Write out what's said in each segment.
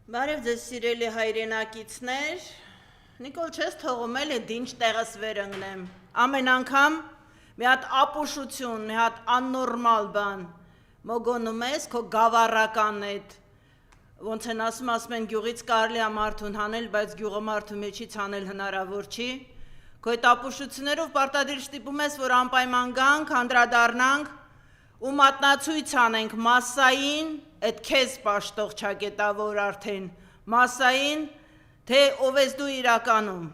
Բարև ձեզ սիրելի հայրենակիցներ, Նիկոլ չես թողում էլի դինչ տեղս վեր ընգնեմ, ամեն անգամ մի հատ ապուշություն, մի հատ աննորմալ բան, մոգոնում ես քո գավառական էդ, ոնց են ասում են գյուղից կարելի է մարդուն հանել, բայց գյուղը մարդու մեջից հանել հնարավոր չի, քո այդ ապուշություններով պարտադիր ստիպում ես, որ անպայման գանք, անդրադառնանք ու մատնացույց անենք մասսային, այդ քեզ պաշտող ճակետավոր արդեն մասսային, թե ով ես դու իրականում,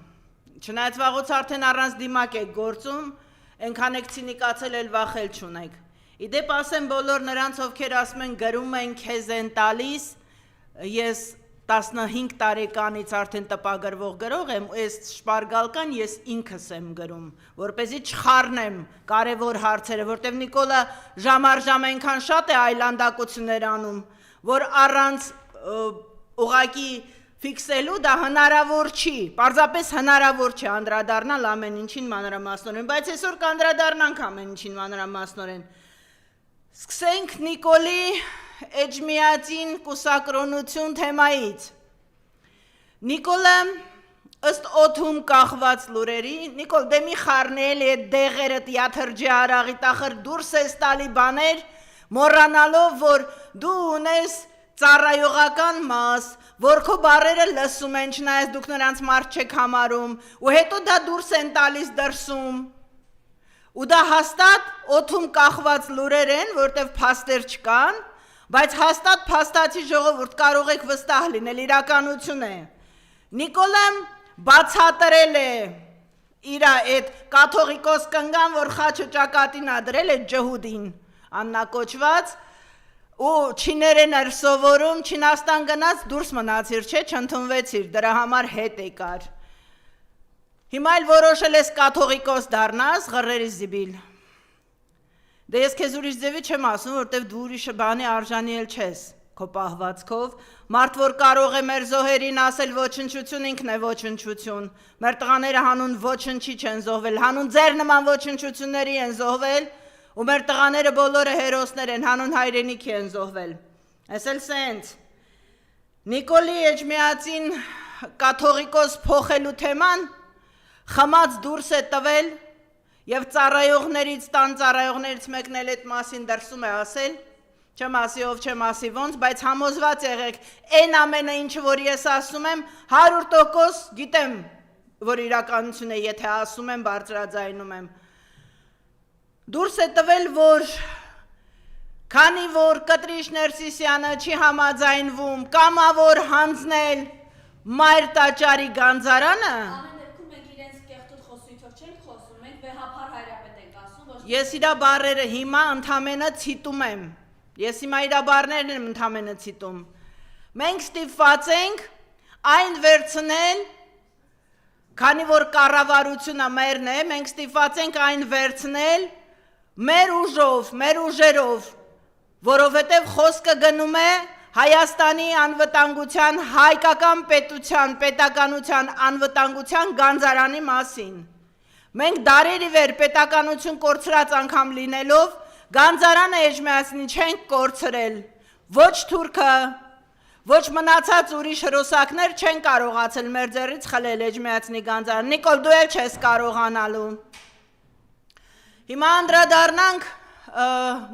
չնայած վաղուց արդեն առանց դիմակ եք գործում, ենքան եք ցինիկացել էլ վախել չունեք, իդեպ ասեմ բոլոր նրանց, ովքեր ասում են գրում են քեզ են տալիս, ես 15 տարեկանից արդեն տպագրվող գրող եմ, այս շպարգալկան ես ինքս եմ գրում, որպեսզի չխառնեմ կարևոր հարցերը, որտեվ Նիկոլը ժամ առ ժամ այնքան շատ է այլանդակություններ անում, որ առանց ուղղակի ֆիքսելու դա հնարավոր չի, պարզապես հնարավոր չի անդրադառնալ ամեն ինչին մանրամասնորեն, բայց այսօր կանդրադառնանք ամեն ինչին մանրամասնորեն։ Սկսենք Նիկոլի էջմիածին կուսակրոնություն թեմայից։ Նիկոլը ըստ օդում կախված լուրերի, Նիկոլ դե մի խառնել է դեղերդ յաթրջի արաղի տախր դուրս ես տալի բաներ, մոռանալով, որ դու ունես ծառայողական մաս, որ քո բառերը լսում են, չնայած դուք նրանց մարդ չեք համարում, ու հետո դա դուրս են տալիս դրսում։ Ու դա հաստատ օդում կախված լուրեր են, որտեվ փաստեր չկան, բայց հաստատ փաստացի ժողովուրդ կարող եք վստահ լինել, իրականություն է։ Նիկոլը բացատրել է իր այդ կաթողիկոս կնգան, որ խաչը ճակատին ադրել է ջհուդին, աննակոչված, ու չիներեն էր սովորում, Չինաստան գնաց դուրս մնացիր, չէ, չընդունվեցիր, դրա համար հետ եկար։ Հիմա էլ որոշել ես կաթողիկոս դառնաս, ղռերի զիբիլ։ Դե ես քեզ ուրիշ ձևի չեմ ասում, որտեվ դու ուրիշ բանի արժանի էլ չես քո պահվածքով, մարդ որ կարող է մեր զոհերին ասել ոչնչություն, ինքն է ոչնչություն, մեր տղաները հանուն ոչնչի չեն զոհվել, հանուն ձեր նման ոչնչությունների են զոհվել, ու մեր տղաները բոլորը հերոսներ են, հանուն հայրենիքի են զոհվել։ Այս էլ սենց։ Նիկոլի էջմիածին կաթողիկոս փոխելու թեման խմած դուրս է տվել և ծառայողներից, տան ծառայողներից մեկն էլ այդ մասին դրսում է ասել, չեմ ասի ով, չեմ ասի ոնց, բայց համոզված եղեք, այն ամենը ինչը որ ես ասում եմ, 100% գիտեմ, որ իրականություն է, եթե ասում եմ, բարձրաձայնում եմ։ Դուրս է տվել, որ քանի որ Կտրիշ Ներսիսյանը չի համաձայնվում, կամավոր հանձնել մայր տաճարի գանձարանը, ես իրա բառերը հիմա ընդամենը ցիտում եմ, ես հիմա իրա բառներն եմ ընդամենը ցիտում, մենք ստիպված ենք այն վերցնել, քանի որ կառավարությունը մերն է, մենք ստիպված ենք այն վերցնել մեր ուժով, մեր ուժերով, որովհետև խոսքը գնում է Հայաստանի անվտանգության, հայկական պետության, պետականության անվտանգության գանձարանի մասին։ Մենք դարերի վեր պետականություն կորցրած անգամ լինելով, գանձարանը էջմիածնի չենք կորցրել, ոչ թուրքը, ոչ մնացած ուրիշ հրոսակներ չեն կարողացել մեր ձեռից խլել էջմիածնի գանձարանը, Նիկոլ դու էլ չես կարողանալու։ Հիմա անդրադառնանք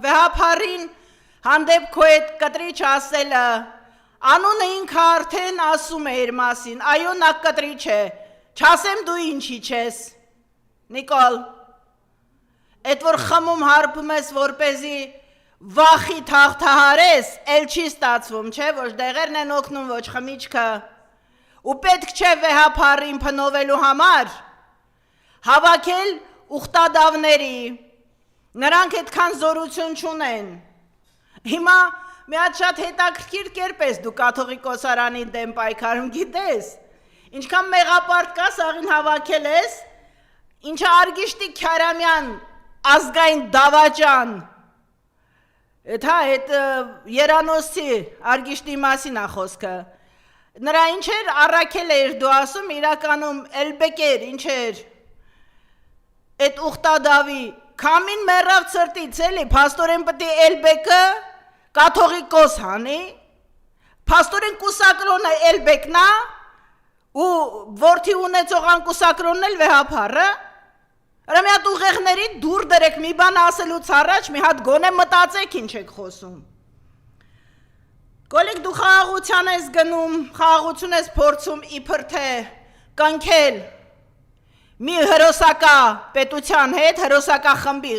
վեհափառին հանդեպ քո այդ կտրիչ ասելը, անունը ինքը արդեն ասում է իր մասին, այո նա կտրիչ է, չասեմ դու ինչի չես, Նիկոլ, այդ որ խմում հարբում ես, որպեսզի վախի թաղթահարես, էլ չի ստացվում, չէ, ոչ դեղերն են օգնում, ոչ խմիչքը, ու պետք չէ վեհափառին փնովելու համար, հավաքել ուխտադավների, նրանք այդքան զորություն չունեն, հիմա մի հատ շատ հետաքրքիր կերպ ես դու կաթողիկոսարանի դեմ պայքարում գիտես, ինչքան մեղապարտ կա սաղին հավաքել ես, ինչը Արգիշտի Քյարամյան ազգային դավաճան, այդ երանոցի Արգիշտի մասին է խոսքը, նրա ինչ էր առաքել էր դու ասում, իրականում Էլբեկեր, ինչ էր, այդ ուխտադավի, քամին մեռավ ցրտից էլի, փաստորեն պետք է Էլբեկը կաթողիկոս հանի, Փաստորեն կուսակրոնը էլ բեկնա ու որդի ունեցող անկուսակրոնն էլ վեհափառը։ Հələ մի հատ ուղեղների դուր դրեք մի բան ասելուց առաջ, մի հատ գոնե մտածեք ինչ եք խոսում։ Գոլիկ դու խաղաղության ես գնում, խաղաղություն ես փորձում իբր թե կանքել մի հրոսակա պետության հետ, հրոսակա խմբի,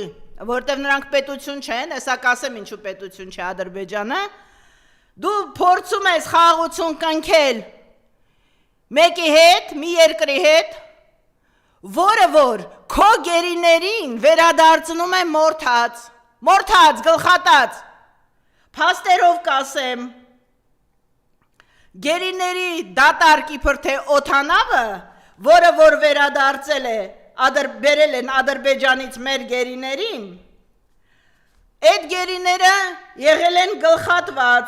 որտեղ նրանք պետություն չեն, հեսա կասեմ ինչու պետություն չէ Ադրբեջանը, դու փորձում ես խաղաղություն կանքել մեկի հետ, մի երկրի հետ, որը որ քո գերիներին վերադարձնում է մորթած, գլխատած, փաստերով կասեմ, գերիների դատարկ իբր թե օթանավը, որը որ վերադարձել է, բերել են Ադրբեջանից մեր գերիներին, այդ գերիները եղել են գլխատված,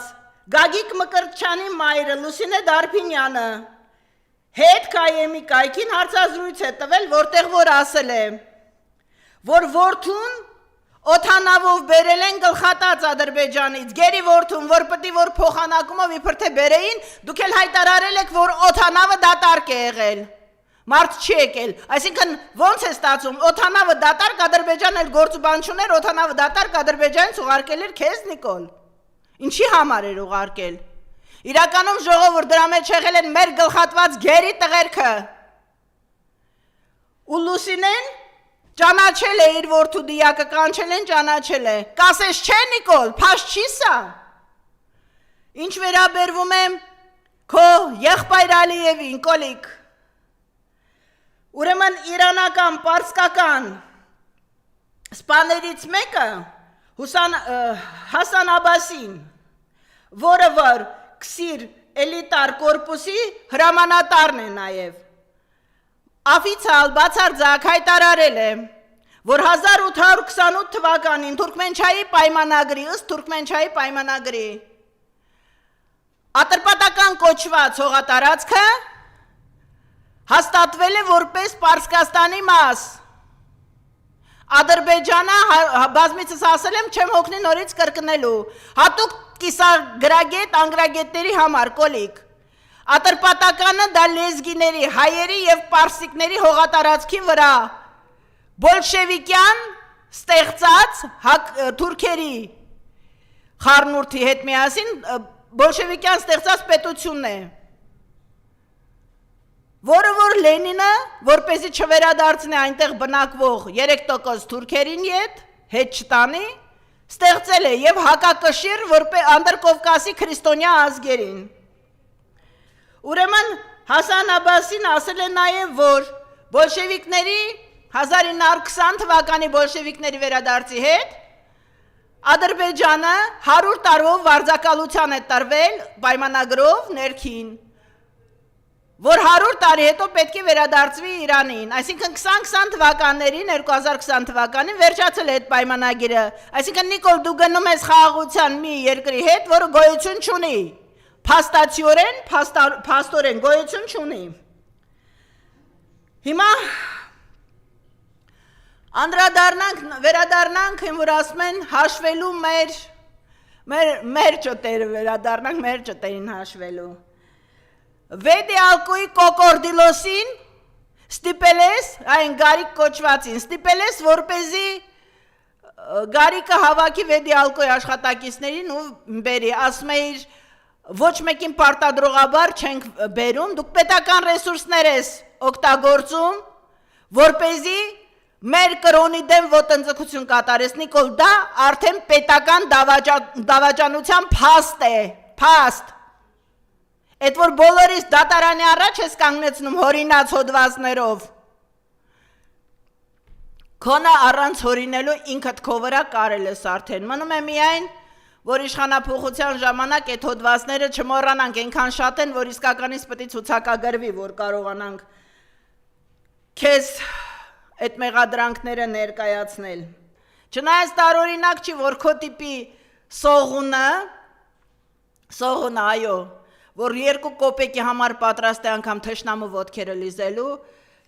Գագիկ Մկրտչյանի մայրը Լուսինե Դարփինյանը հետ կայեմի կայքին հարցազրույց է տվել, որտեղ որ ասել է, որ որդուն օթանավով բերել են գլխատած Ադրբեջանից, գերի որդուն, որ պտի որ փոխանակումով իբր թե բերեին, դուք էլ հայտարարել եք, որ օթանավը դատարկ է եղել, մարդ չի եկել, այսինքն ոնց է ստացում, օթանավը դատարկ Ադրբեջան էլ գործուբան չուներ, օթանավը դատարկ Ադրբեջանից ուղարկել էր քեզ Նիկոլ, ինչի համար էր ուղարկել, իրականում ժողովուրդ դրա մեջ եղել են մեր գլխատված գերի տղերքը, ու Լուսինեն ճանաչել է իր որդու դիակը, կանչել են ճանաչել է, կասես չէ Նիկոլ, փաշ չի սա, ինչ վերաբերվում է քո եղբայր Ալիևին, Կոլիկ, ուրեմն իրանական, պարսկական սպաներից մեկը Հասան Աբասին, որը որ քսիր էլիտար կորպուսի հրամանատարն է նաև, Աֆիցիալ բացարձակ հայտարարել է, որ 1828 թվականին Թուրքմենչայի պայմանագրի, ըստ Թուրքմենչայի պայմանագրի, ատրպատական կոչված հողատարածքը հաստատվել է որպես Պարսկաստանի մաս, Ադրբեջանը բազմիցս ասել եմ չեմ հոգնի նորից կրկնելու, հատուկ կիսագրագետ անգրագետների համար, Կոլիկ, Ատրպատականը դա լեզգիների, հայերի և պարսիկների հողատարածքի վրա, բոլշևիկյան ստեղծած թուրքերի խառնուրդի հետ միասին, բոլշևիկյան ստեղծած պետությունն է, որը որ Լենինը, որպեսզի չվերադարձնի այնտեղ բնակվող 3% թուրքերին հետ չտանի, ստեղծել է և հակակշիռ Անդրկովկասի քրիստոնյա ազգերին։ Ուրեմն Հասան Աբասին ասել է նաև, որ բոլշևիկների 1920 թվականի բոլշևիկների վերադարձի հետ Ադրբեջանը 100 տարով վարձակալության է տրվել պայմանագրով ներքին, որ 100 տարի հետո պետք է վերադարձվի Իրանին, այսինքն 2020 թվականներին, 2020 թվականին վերջացել է այդ պայմանագիրը, այսինքն Նիկոլ դու գնում ես խաղաղության մի երկրի հետ, որը գոյություն չունի, փաստորեն գոյություն չունի։ Հիմա վերադառնանք, որ ասում են հաշվելու մեր ճտերը վերադառնանք, մեր ճտերին հաշվելու։ Վեդիալկոյի կոկորդիլոսին ստիպել ես, այն գարիկ կոչվածին, ստիպել ես, որպեսզի գարիկը հավաքի Վեդիալկոյի աշխատակիցներին ու բերի, ասում էիր, ոչ մեկին պարտադրողաբար չենք բերում, դուք պետական ռեսուրսներ ես օգտագործում, որպեսզի մեր կրոնի դեմ ոտնձգություն կատարես, Նիկոլ, դա արդեն պետական դավաճանության փաստ է, փաստ։ Այդ որ բոլորիս դատարանի առաջ ես կանգնեցնում հորինած հոդվածներով, քոնը առանց հորինելու ինքդ քո վրա կարել ես արդեն, մնում է միայն, որ իշխանափոխության ժամանակ այդ հոդվածները չմոռանանք, այնքան շատ են, որ իսկականից պետք է ցուցակագրվի, որ կարողանանք քեզ այդ մեղադրանքները ներկայացնել։ Չնայած տարօրինակ չի, որ քո տիպի սողունը, այո, որ 2 կոպեկի համար պատրաստ է անգամ թշնամու ոտքերը լիզելու,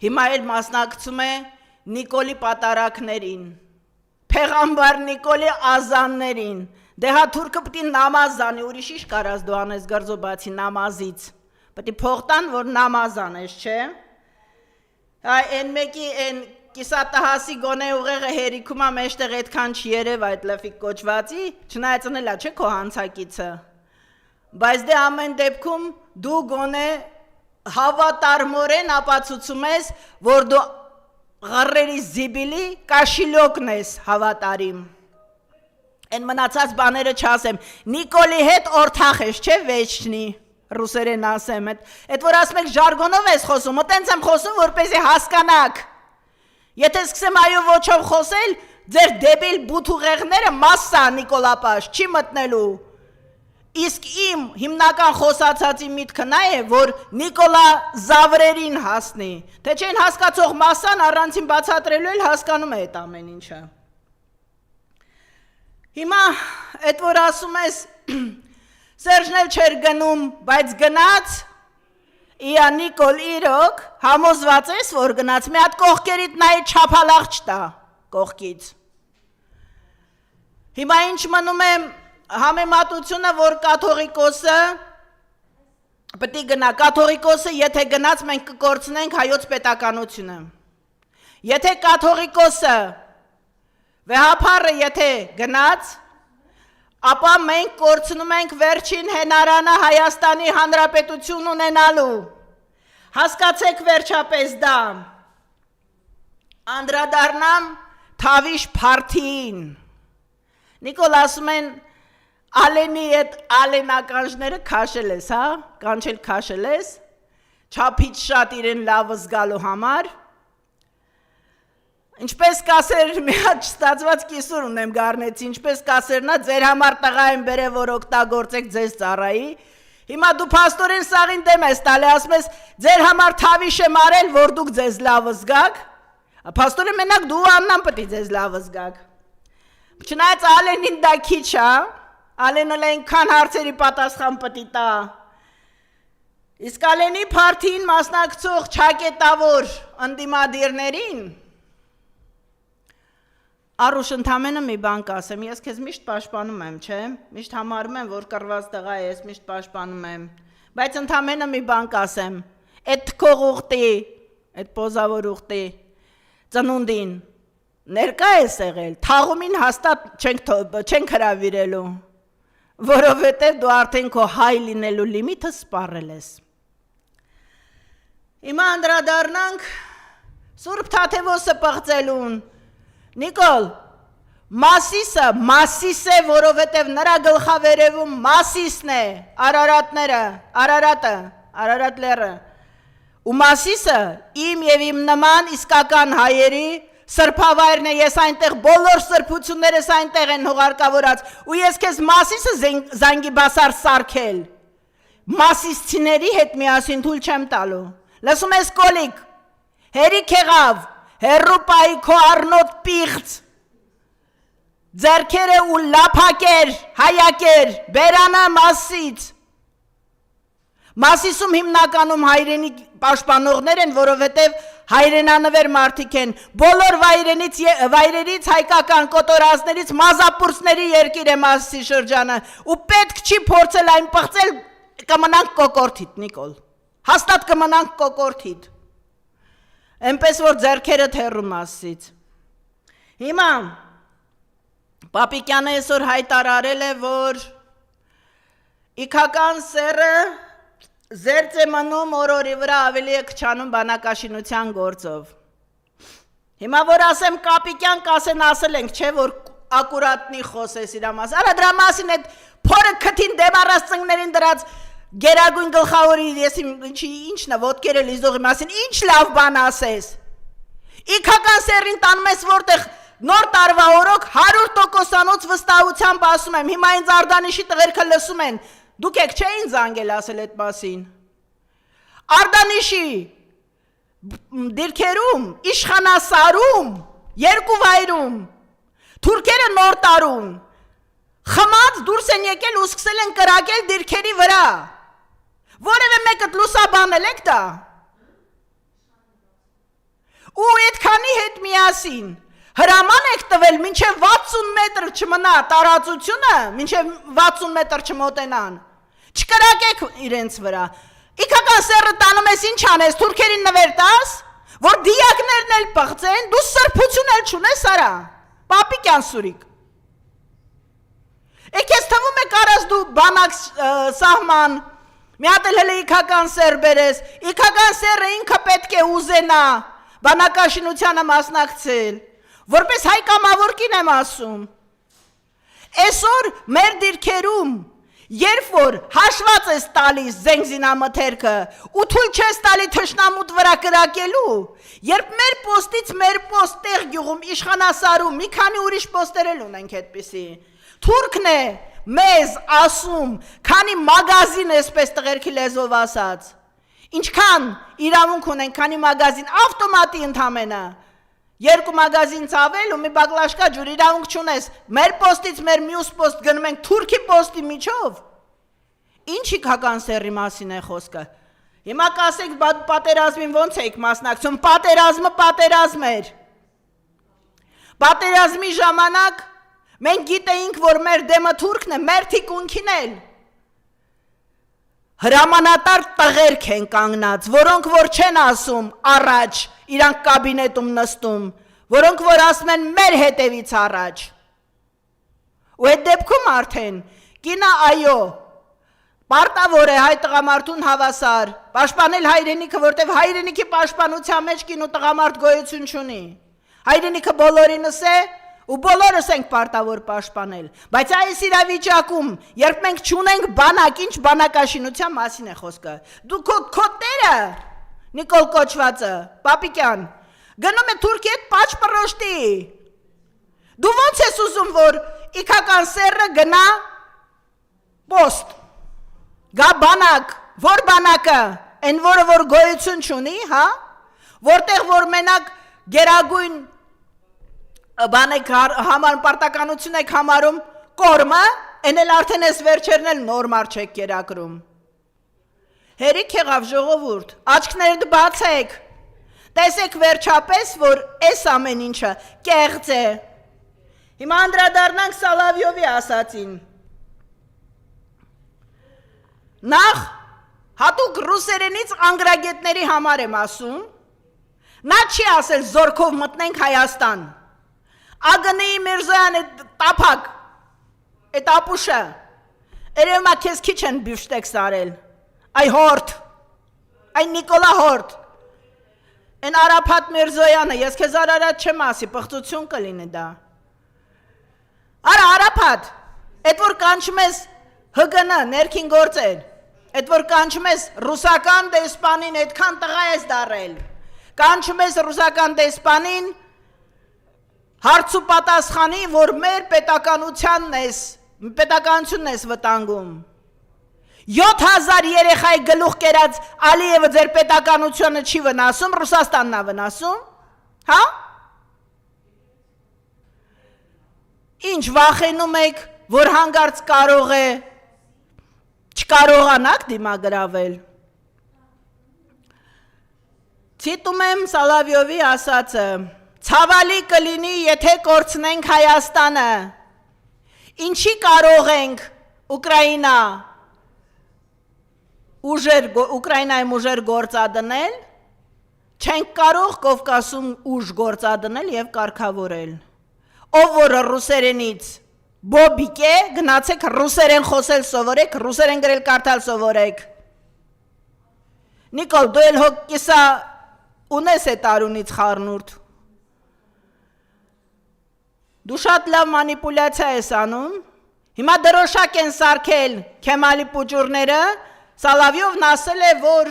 հիմա էլ մասնակցում է Նիկոլի պատարակներին, Փեղամբար Նիկոլի ազաններին, Դե հա թուրքը պտի նամազ անի, ուրիշ իշ կարաս դու անես գարձո բացի նամազից, պտի փողտան, որ նամազ անես, չէ, այն մեկի այն կիսատահասի գոնե ուղեղը հերիքում մեջտեղ այդքան չի երև այդ լվիկ կոչվածի, չնայած ընելա չէ քո հանցակիցը, բայց դե ամեն դեպքում դու գոնե հավատարմորեն ապացուցում ես, որ դու Ղարրերի զիբիլի կաշիլոկն ես հավատարիմ։ Են մնացած բաները չասեմ, Նիկոլի հետ օրթախ ես, չէ վեճնի, ռուսերեն ասեմ, այդ որ ասում եք ժարգոնով ես խոսում, տենց եմ խոսում, որպեսզի հասկանաք։ Եթե սկսեմ այո ոչով խոսել, ձեր դեբիլ բութուղեղները մասսա Նիկոլապաշ, չի մտնելու։ Իսկ իմ հիմնական խոսացածի միտքը նա է, որ Նիկոլա Զավրերին հասնի, թե չեն հասկացող մասսան առանցին բացատրելու էլ հասկանում է այդ ամեն ինչը։ Հիմա այդ որ ասում ես Սերժն էլ չէր գնում, բայց գնաց, իա Նիկոլ իրոք, համոզված ես, որ գնաց, մի հատ կողքերիդ նայի չափալաղ չտա, կողքից։ Հիմա ինչ մնում է համեմատությունը, որ կաթողիկոսը պտի գնա, կաթողիկոսը եթե գնաց մենք կկործնենք հայոց պետականությունը, եթե կաթողիկոսը վեհապարը եթե գնաց, ապա մենք կործնում ենք վերջին հենարանը Հայաստանի Հանրապետություն ունենալու, հասկացեք վերջապես դա, անդրադառնամ Թավիշ Փարթիին, Նիկոլ ասում են Ալենի այդ ալենականջները քաշել ես, հա, կանչել քաշել ես, չափից շատ իրեն լավը զգալու համար, ինչպես կասեր մի հատ չստացված կիսուր ունեմ գարնեցի, ինչպես կասերնա ձեր համար տղա եմ բերե, որ օգտագործեք ձեզ ծառայի, հիմա դու փաստորեն սաղին դեմ ես տալի, ասում ես ձեր համար Թավիշ եմ արել, որ դուք ձեզ լավը զգաք, փաստորեն մենակ դու Աննան պտի ձեզ լավը զգաք, չնայած Ալենին դա քիչ է, Ալենը այնքան հարցերի պատասխան պտի տա, իսկ Ալենի Փարթիին մասնակցող չակետավոր ընդդիմադիրներին, Արուշ ընդամենը մի բան կասեմ, ես քեզ միշտ պաշտպանում եմ, չէ, միշտ համարում եմ, որ կռված տղա ես, միշտ պաշտպանում եմ, բայց ընդամենը մի բան կասեմ, այդ թքող ուղտի, այդ պոզավոր ուղտի, ծնունդին, ներկա ես եղել, թաղումին հաստատ չենք հրավիրելու, որովհետև դու արդեն քո հայ լինելու լիմիթը սպառել ես։ Հիմա անդրադառնանք Սուրբ Թադևոսը պղծելուն, Նիկոլ, Մասիսը, Մասիս է, որովհետև նրա գլխավերևում Մասիսն է, Արարատ լեռը, ու Մասիսը իմ և իմ նման իսկական հայերի սրբավայրն է, ես այնտեղ բոլոր սրբություններս այնտեղ են հողարկավորած, ու ես քեզ Մասիսը Զանգիբասար սարքել, Մասիսցիների հետ միասին թույլ չեմ տալու, լսում ես կոլիկ, հերիք եղավ, հերուպայի քո առնոտ պիղծ, ձերքերը ու լապակեր, հայակեր, բերանը Մասից, Մասիսում հիմնականում հայրենի պաշտպանողներ են, որովհետև հայրենանվեր մարդիկ են, բոլոր վայրերից հայկական կոտորածներից մազապուրցների երկիր է Մասիսի շրջանը, ու պետք չի փորձել այն պղծել, կմնանք կոկորթիտ, Նիկոլ, հաստատ կմնանք կոկորթիտ, այնպես որ ձերքերդ հեռու Մասիսից։ Հիմա, Պապիկյանը այսօր հայտարարել է, որ իքական սերը Զերծ է մնում օրորի վրա ավելի է քչանում բանակաշինության գործով։ Հիմա որ ասեմ Կապիկյան կասեն ասել ենք, չէ, որ ակուրատնի խոսես իրա մաս, արա դրա մասին այդ փորը քթին դեմարած ծնկներին դրած գերագույն գլխավորի, ես ինչն է, ոտքերը լիզողի մասին, ինչ լավ բան ասես։ Իքական սերին տանում ես, որտեղ նոր տարվա օրոք 100%-անոց վստահությամբ ասում եմ, հիմա ինձ Արտանիշի տղերքը լսում են, դուք եք չէ ինձ անգել ասել այդ մասին։ Արտանիշի դիրքերում, իշխանասարում, երկու վայրում, թուրքերը նոր տարում, խմած դուրս են եկել ու սկսել են կրակել դիրքերի վրա։ Որևէ մեկդ լուսաբանել եք դա։ Ու այդքանի հետ միասին, Հրաման եք տվել մինչև 60 մետր չմնա տարածությունը, մինչև 60 մետր չմոտենան, չկրակեք իրենց վրա, իքական սերը տանում ես ինչ անես, թուրքերին նվեր տաս, որ դիակներն էլ պղծեն, դու սրբություն էլ չունես արա, պապիկյան սուրիկ, ես թվում է կարաս դու բանակ սահման, մի հատ էլ հələ իքական սեր բերես, իքական սերը ինքը պետք է ուզենա, բանակաշինությանը մասնակցել, որպես հայ կամավորքին եմ ասում, այսօր մեր դիրքերում, երբ որ հաշված ես տալիս զենգզինամթերքը ու թույլ չես տալի թշնամուտ վրա կրակելու, երբ մեր պոստից մեր պոստ տեղ գյուղում իշխանասարում մի քանի ուրիշ պոստեր էլ ունենք այդպիսի, թուրքն է մեզ ասում, քանի մագազին այսպես տղերքի լեզվով ասած, ինչքան իրավունք ունենք, քանի մագազին ավտոմատի ընդամենը, երկու մագազին ցավել ու մի բակլաշկա ջուր իրավունք չունես, մեր պոստից մեր մյուս պոստ գնում ենք թուրքի պոստի միջով, ինչ իքական սերի մասին է խոսքը, հիմա կասեք պատերազմին ոնց եք մասնակցում, պատերազմը պատերազմ էր, պատերազմի ժամանակ մենք գիտեինք, որ մեր դեմը թուրքն է, մեր թիկունքին էլ, հրամանատար տղերք են կանգնած, որոնք որ չեն ասում առաջ, իրանք կաբինետում նստում, որոնք որ ասում են մեր հետևից առաջ, ու այդ դեպքում արդեն, կինա այո, պարտավոր է հայ տղամարդուն հավասար, պաշտպանել հայրենիքը, որտև հայրենիքի պաշտպանության մեջ կին ու տղամարդ գոյություն չունի, հայրենիքը բոլորինս է, ու բոլորս ենք պարտավոր պաշտպանել, բայց այս իրավիճակում, երբ մենք չունենք բանակ, ինչ բանակաշինության մասին է խոսքը, դու քո տերը, Նիկոլ կոչվածը, Պապիկյան, գնում է Թուրքի հետ պաչպրոշտի, դու ոնց ես ուզում, որ իքական սերը գնա պոստ, գա բանակ, որ բանակը, են որը որ գոյություն չունի, հա, որտեղ որ մենակ գերագույն բանեք պարտականություն եք համարում կորմը, են էլ արդեն ես վերջերն էլ նորմար չեք կերակրում, հերիք եղավ ժողովուրդ, աչքներդ բացեք, տեսեք վերջապես, որ այս ամեն ինչը կեղծ է, հիմա անդրադառնանք Սալավյովի ասացին, նախ հատուկ ռուսերենից անգրագետների համար եմ ասում, նա չի ասել զորքով մտնենք Հայաստան, ագնեի Միրզոյան էդ տապակ, էդ ապուշը, երևում է քեզ քիչ են բյուշտեքս արել, այ հորդ, այ Նիկոլա հորդ, են Արափատ Միրզոյանը, ես քեզ արարած չեմ ասի, պղծություն կլինի դա, արա Արափատ, էդ որ կանչում ես ՀԳՆ, ներքին գործեր, էդ որ կանչում ես ռուսական դեսպանին, էդքան տղա ես դարել, կանչում ես ռուսական դեսպանին, հարց ու պատասխանի, որ մեր պետականությունն ես վտանգում, 7000 երեխայի գլուխ կերած Ալիևը ձեր պետականությունը չի վնասում, Ռուսաստանն է վնասում, հա? Ինչ վախենում եք, որ հանգարց կարող է, չկարողանաք դիմագրավել, ցիտում եմ Սալավյովի ասածը, ցավալի կլինի, եթե կորցնենք Հայաստանը, ինչի կարող ենք Ուկրաինայում ուժեր գործադնել, չենք կարող Կովկասում ուժ գործադնել և կարգավորել, ով որ ռուսերենից բոբիկ է, գնացեք ռուսերեն խոսել սովորեք, ռուսերեն գրել կարդալ սովորեք, Նիկոլ, դու էլ հոգ կիսա ունես է տարունից խառնուրդ, դու շատ լավ մանիպուլյացիա ես անում, հիմա դրոշակ են սարքել Քեմալի պուճուրները, Սալավյովն ասել է, որ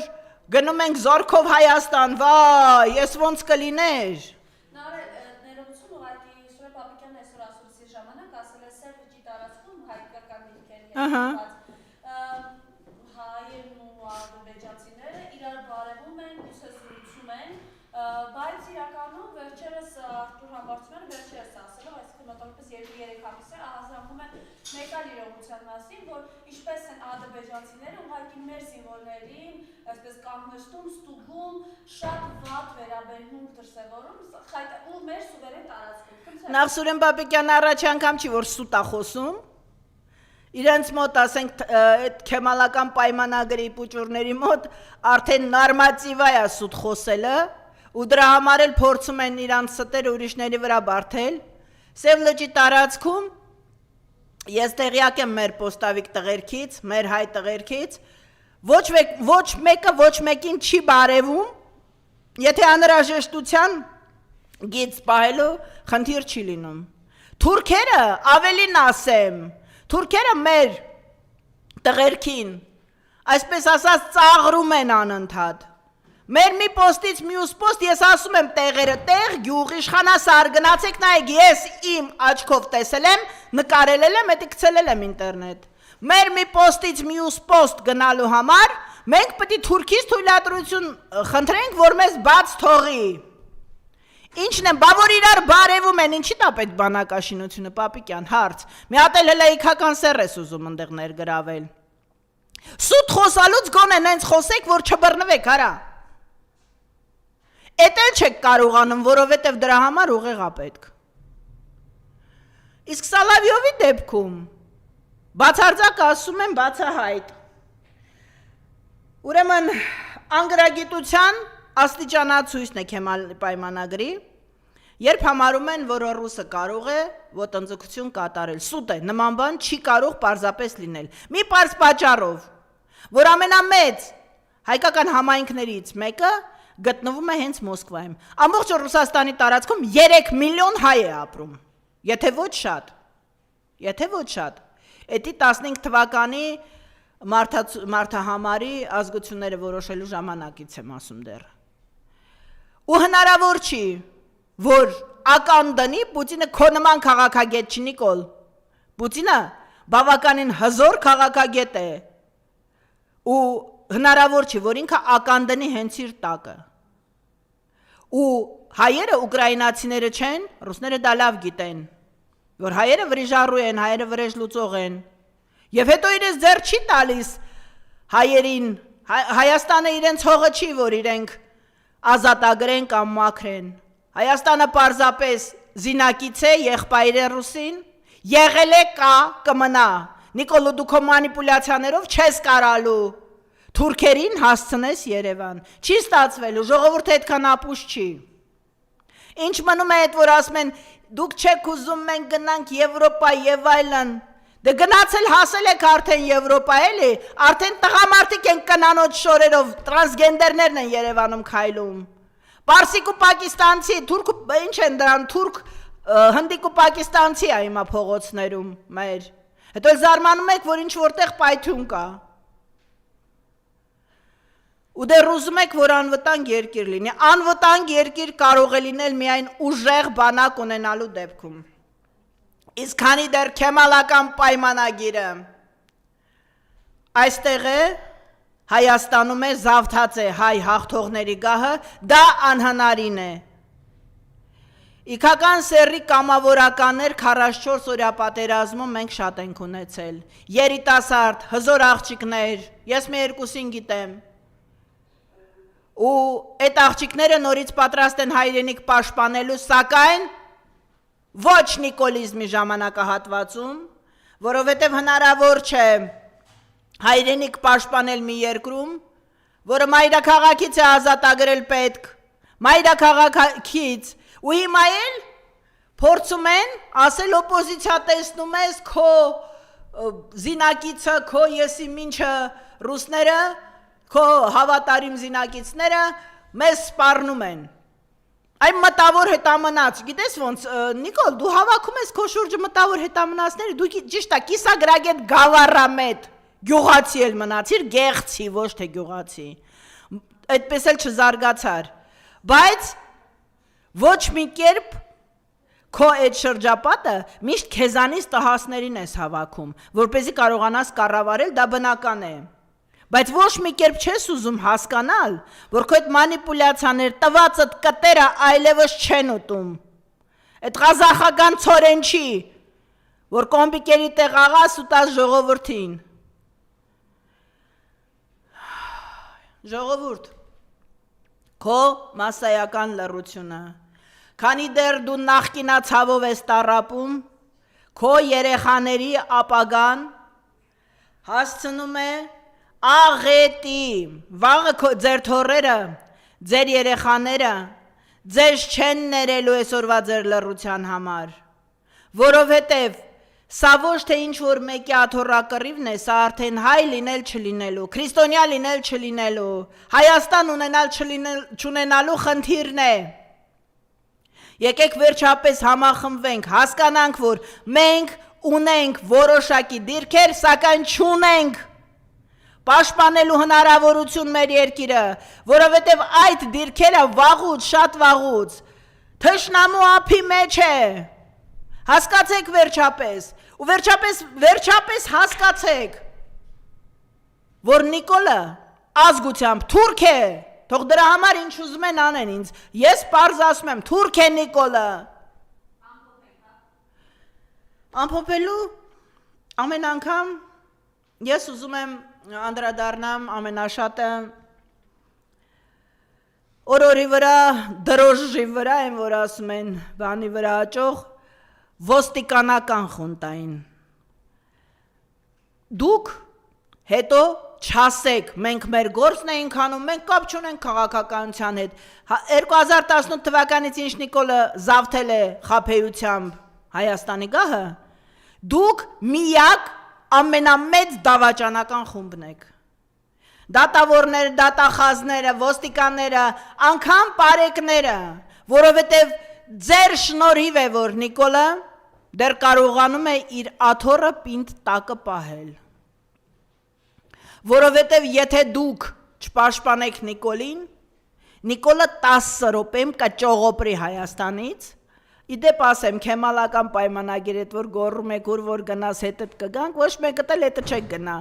գնում ենք զորքով Հայաստան, վայ, ես ոնց կլիներ։ Ներողություն ուղղակի Սուրե Պապիկյանն այսօր ասուլիսի ժամանակ ասել է Սերբիջի տարածքում հայկական դիրքերի հայերն ու ադրբեջանցիները իրար բարևում են, ուսեսրուցում են, բայց իրականում վերջերս Արտուր Համբարձումյանը վերջերս ասելով, այսինքն մոտավորապես 2-3 ամիս է ահազանգում են մեկ այլ իրողության մասին, որ ինչպես են ադրբեջանցիները ուղղակի մեր զինվորներին, այսպես կանգնեցնում, ստուգում, շատ վատ վերաբերմունք դրսևորում ու մեր սուվերեն տարածքում։ Նախ Սուրեն Պապիկյանը առաջ անգամ չի որ սուտ է խոսում։ Իրենց մոտ, ասենք, այդ քեմալական պայմանագրի պուճուրների մոտ արդեն նորմատիվ է սուտ խոսելը, ու դրա համար էլ փորձում են իրանց ստերը ուրիշների վրա բարթել։ Սև լճի տարածքում ես տեղյակ եմ մեր պոստավիկ տղերքից, մեր հայ տղերքից, ոչ մեկը ոչ մեկին չի բարևում, եթե անհրաժեշտության գիծ պահելու խնդիր չի լինում։ Թուրքերը, ավելին ասեմ, թուրքերը մեր տղերքին, այսպես ասած, ծաղրում են անընդհատ։ Մեր մի պոստից մյուս պոստ, ես ասում եմ տեղերը տեղ, գյուղ, իշխանասար, գնացեք նայեք, ես իմ աչքով տեսել եմ, նկարել եմ, հետի գցել եմ ինտերնետ։ Մեր մի պոստից մյուս պոստ գնալու համար, մենք պետք է թուրքից թույլատրություն խնդրենք, որ մեզ բաց թողի։ Ինչն եմ, բա որ իրար բարևում են, ինչի տա պետք բանակաշինությունը, Պապիկյան, հարց, մի հատ էլ հելայիքական սեռ ես ուզում ընդեղ ներգրավել։ Սուտ խոսալուց գոնե նենց խոսեք, որ չբռնվեք, արա։ Էդ էլ չեք կարողանում, որովհետև դրա համար ուղեղ է պետք։ Իսկ Սալավյովի դեպքում բացարձակ ասում եմ բացահայտ։ Ուրեմն անգրագիտության աստիճանացույցն է Քեմալի պայմանագրի, երբ համարում են, որ ռուսը կարող է ոտնձգություն կատարել, սուտ է, նման բան չի կարող պարզապես լինել։ Մի պարզ պատճառով, որ ամենամեծ հայկական համայնքներից մեկը գտնվում է հենց Մոսկվայում։ Ամբողջ Ռուսաստանի տարածքում 3 միլիոն հայ է ապրում, եթե ոչ շատ, Էդի 15 թվականի մարդահամարի ազգությունները որոշելու ժամանակից եմ ասում դեռ։ Ու հնարավոր չի, որ ական դնի Պուտինը քո նման քաղաքագետ չի, Նիկոլ։ Պուտինը բավականին հզոր քաղաքագետ է, ու հնարավոր չի, որ ինքը ական դնի հենց իր տակը։ Ու հայերը ուկրաինացիները չեն, ռուսները դա լավ գիտեն, որ հայերը վրիժառու են, հայերը վրեժ լուծող են, և հետո իրենց ձեռ չի տալիս հայերին, Հայաստանը իրենց հողը չի, որ իրենք ազատագրեն կամ մաքրեն, Հայաստանը պարզապես զինակից է, եղբայր է ռուսին, եղել է, կա, կմնա, Նիկոլո դու քո մանիպուլյացիաներով չես կարալու թուրքերին հասցնես Երևան, չի ստացվելու, ժողովուրդը այդքան ապուշ չի։ Ինչ մնում է այդ, որ ասում են, դուք չեք ուզում, մենք գնանք Եվրոպա և այլն, դե գնացել հասել եք արդեն Եվրոպա էլի, արդեն տղամարդիկ են կնանոց շորերով, տրանսգենդերներն են Երևանում քայլում, պարսիկ ու պակիստանցի, թուրք, ինչ են դրան, թուրք, հնդիկ ու պակիստանցի է հիմա փողոցներում մեր, հետո զարմանում եք, որ ինչ որտեղ պայթյուն կա, ու դեռ ուզում եք, որ անվտանգ երկիր լինի, անվտանգ երկիր կարող է լինել միայն ուժեղ բանակ ունենալու դեպքում, իսկ քանի դեռ քեմալական պայմանագիրը այստեղ է, Հայաստանում է, զավթած է հայ հաղթողների գահը, դա անհնարին է։ Իքական սեռի կամավորականներ 44 օրյա պատերազմում մենք շատ ենք ունեցել, երիտասարդ, հզոր աղջիկներ, ես մի երկուսին գիտեմ, ու այդ աղջիկները նորից պատրաստ են հայրենիք պաշտպանելու, սակայն ոչ նիկոլիզմի ժամանակահատվածում, որովհետև հնարավոր չէ հայրենիք պաշտպանել մի երկրում, որը մայրաքաղաքից է ազատագրել պետք, մայրաքաղաքից, ու հիմա էլ փորձում են ասել օպոզիցիա տեսնում ես քո զինակիցը, քո եսի մինչը ռուսները, քո հավատարիմ զինակիցները մեզ սպառնում են։ Այն մտավոր հետամնաց, գիտես ոնց, Նիկոլ, դու հավաքում ես քո շուրջը մտավոր հետամնացները, դու ճիշտ է, կիսագրագետ գավառամետ, գյուղացի էլ մնացիր, գեղցի, ոչ թե գյուղացի, այդպես էլ չզարգացար, բայց ոչ մի կերպ քո այդ շրջապատը միշտ քեզանից տհասներին ես հավաքում, որպեսզի կարողանաս կառավարել, դա բնական է, բայց ոչ մի կերպ չես ուզում հասկանալ, որ քո այդ մանիպուլյացիաներ տվածդ կտերը այլևս չեն ուտում, այդ ղազախական ցորեն չի, որ կոմպիկերի տեղ աղաս ուտած ժողովրդին, Ժողովուրդ, քո մասսայական լռությունը, քանի դեռ դու նախկինացավով ես տառապում, քո երեխաների ապագան հասցնում է աղետի, վաղը ձեր թոռերը, ձեր երեխաները ձեզ չեն ներելու այսօրվա ձեր լռության համար, որովհետև սա ոչ թե ինչ-որ մեկի աթոռակռիվն է, սա արդեն հայ լինել չլինելու, քրիստոնյա լինել չլինելու, Հայաստան ունենալ չունենալու խնդիրն է։ Եկեք վերջապես համախմբվենք, հասկանանք, որ մենք ունենք որոշակի դիրքեր, սակայն չունենք պաշտպանելու հնարավորություն մեր երկիրը, որովհետև այդ դիրքերը վաղուց, շատ վաղուց թշնամու ափի մեջ է։ Հասկացեք վերջապես, ու վերջապես հասկացեք, որ Նիկոլը ազգությամբ թուրք է, թող դրա համար ինչ ուզում են անեն ինձ, ես պարզ ասում եմ, թուրք է Նիկոլը։ Ամփոփելու ամեն անգամ ես ուզում եմ անդրադառնամ ամենաշատը օրորի վրա, դրոժի վրա են, որ ասում են բանի վրա աճող, ոստիկանական խունտային։ Դուք հետո չասեք, մենք մեր գործն էինք անում, մենք կապ չունենք քաղաքականության հետ։ 2018 թվականից ինչ Նիկոլը զավթել է խաբեությամբ Հայաստանի գահը, դուք միակ ամենամեծ դավաճանական խումբն եք։ Դատավորները, դատախազները, ոստիկանները, անգամ պարեկները, որովհետև ձեր շնորհիվ է, որ Նիկոլը դեռ կարողանում է իր աթոռը պինդ տակը պահել։ Որովհետև եթե դուք չպաշտպանեք Նիկոլին, Նիկոլը 10 րոպեում կճողոպրի Հայաստանից, իդեպ ասեմ, քեմալական պայմանագիր հետ, որ գոռում եք, որ գնաս հետդ կգանք, ոչ մեկը էլ հետը չեք գնա։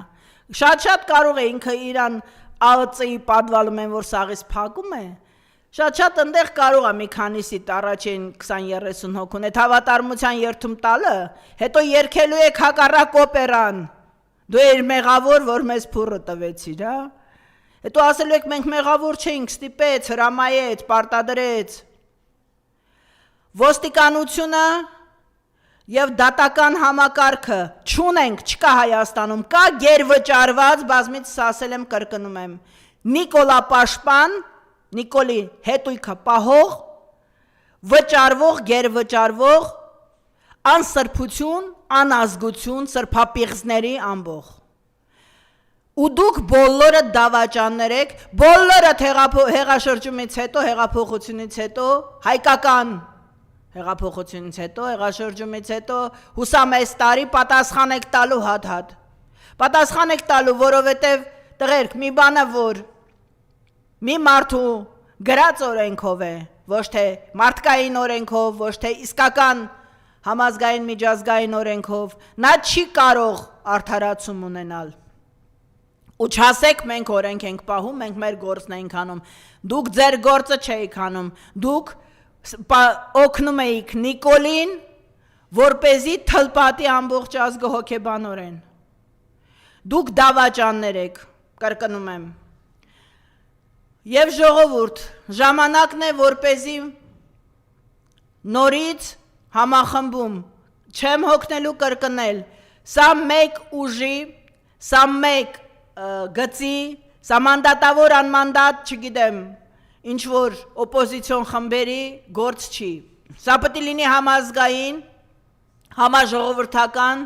Շատ կարող է ինքը իրան ԱՕԾ-ի պատվալում են, որ սաղից փակում է, շատ ընդեղ կարող է մի քանիսիդ առաջին 20-30 հոգուն այդ հավատարմության երթում տալը, հետո երկելու եք հակառակ օպերան, դու էր մեղավոր, որ մեզ փուռը տվեցիր, հա? Հետո ասելու եք մենք մեղավոր չէինք, ստիպեց, հրամայեց, պարտադրեց։ Ոստիկանությունը և դատական համակարգը չունենք, չկա Հայաստանում, կա գերվճարված, բազմից ասել եմ, կրկնում եմ, Նիկոլա պաշտպան, Նիկոլի հետույքը պահող, վճարվող, գերվճարվող, անսրբություն, անազգություն, սրբապիղձների ամբող։ Ու դուք բոլորը դավաճաններ եք, բոլորը հեղաշրջումից հետո, հեղափոխությունից հետո, հայկական հեղափոխությունից հետո, հեղաշրջումից հետո, հուսամ այս տարի պատասխան եք տալու հատ-հատ։ Պատասխան եք տալու, որովհետև տղերք մի բանը, որ մի մարդու գրած օրենքով է, ոչ թե մարդկային օրենքով, ոչ թե իսկական համազգային միջազգային օրենքով, նա չի կարող արդարացում ունենալ։ Ու չասեք մենք օրենք ենք պահում, մենք մեր գործն ենք անում, դուք ձեր գործը չէիք անում, դուք օգնում էիք Նիկոլին, որպեսզի թլպատի ամբողջ ազգը հոգեբանորեն։ Դուք դավաճաններ եք, կրկնում եմ։ Եվ ժողովուրդ, ժամանակն է, որպեսզի նորից համախմբում, չեմ հոգնելու կրկնել, սա մեկ ուժի, սա մեկ գծի, սա մանդատավոր անմանդատ, չգիտեմ, ինչ-որ օպոզիցիոն խմբերի գործ չի։ Սա պետք է լինի համազգային, համաժողովրդական,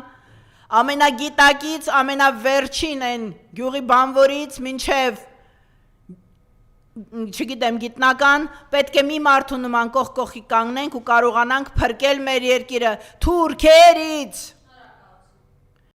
ամենագիտակից, ամենավերջին են գյուղի բանվորից մինչև չգիտեմ գիտնական, պետք է մի մարդու նման կողքի կանգնենք ու կարողանանք փրկել մեր երկիրը թուրքերից։